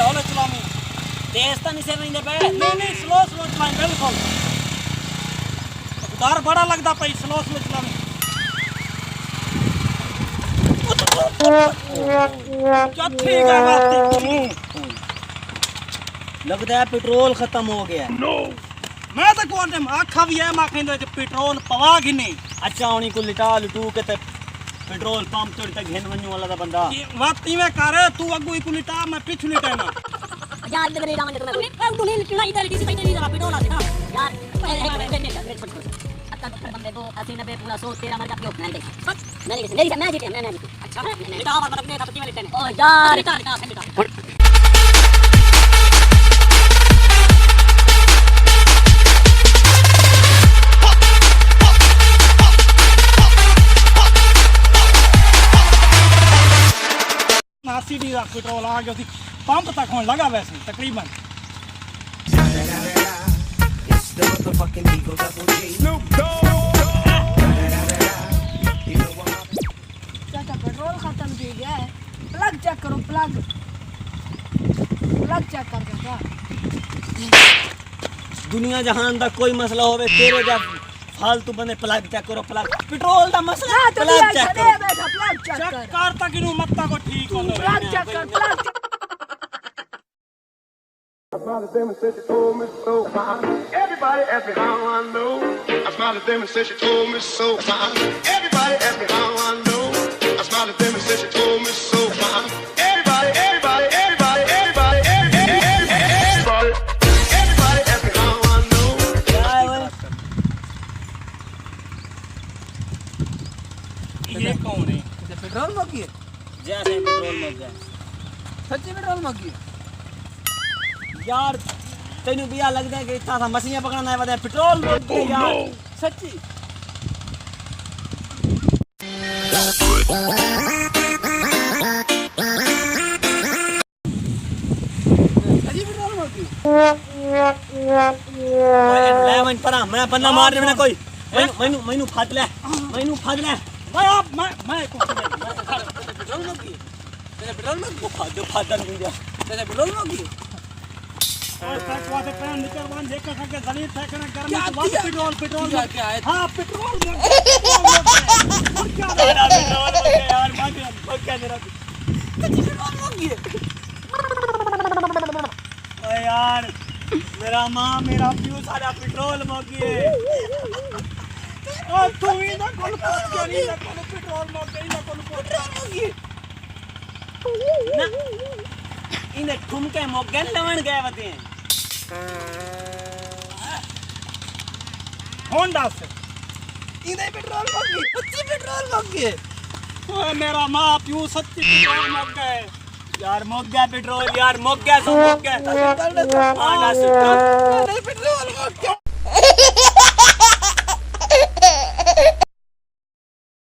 हौले चलाऊं। तेज तो नहीं से नहीं दे पे। नहीं स्लो चलाऊं बिल्कुल। डर बड़ा लगता पई स्लो चलाऊं। क्या ठीक है बात। लगता है पेट्रोल खत्म हो गया। नो मैं तो कौन दे आखा भी है मां कहंदे पेट्रोल पवा कि नहीं। अच्छा उनी को लिटा लटू के ते पेट्रोल पंप तोड़ तक घेन वन्नू वाला दा बंदा बात में कर तू अगू ही लिटा मैं पीछू लिटा ना यार इधर राम ने मैं तूने लिटना इधर किसी पे नहीं जरा पेट्रोल आ ना यार बंदे को अस्सी 90 पूरा 100 13 मर जाती हो मैं देखा मेरी मैं जीते मैं जीते अच्छा लिटा मतलब अपने सच्ची में लिटने ओ यार लिटा सीडी का पेट्रोल आ गया पंप तक होने लगा वैसे तकरीबन। चाचा पेट्रोल खत्म हो गया है। प्लग चेक करो प्लग चेक कर चाचा। दुनिया जहान दा कोई मसला होवे तेरे जा फालतू बने प्लग चेक करो प्लग पेट्रोल दा मसला प्लग चेक करो प्लग चेक कर तक इनु मत्ता को ठीक हो प्लग चेक कर plug I smiled at them and said she told me so. Everybody asked me how I know. I smiled at them and said she told me so. Everybody asked me how I know. I smiled at them and said she told me so. Everybody asked me how I know. ये कौन है? Petrol मगी जैसे petrol मग जाए सच्ची petrol मगी यार तेनू बिया लगदा है कि इतना सा मछलियां पकड़ना है बताए पेट्रोल मग गया यार सच्ची पेट्रोल मगी ले मन परा मैं बन्ना मार दे मैंने कोई मैनू फाड़ ले मैं पेट्रोल मगी तेरे पेट्रोल मग वो फादर नहीं जा तेरे पेट्रोल मगी और पैकवा से पैन निकल वन देखा के जलील फेंकना गर्मी तो पेट्रोल क्या है हां पेट्रोल क्या पेट्रोल यार मग क्या मेरा पेट्रोल मगी ओए यार मेरा मां मेरा प्यू सारा पेट्रोल मगी है ओ तू ही ना कौन करी ना कौन पेट्रोल मगी ना कौन पेट्रोल मगी ना इने ठुमके मोगन लवण गए वते हैं होंडा से इधर पेट्रोल मगी सच्ची पेट्रोल मगी ओए मेरा मां प्यू सच्ची पेट्रोल मग गए यार मग गया पेट्रोल यार मग गया सब मग गया पेट्रोल आना से पेट्रोल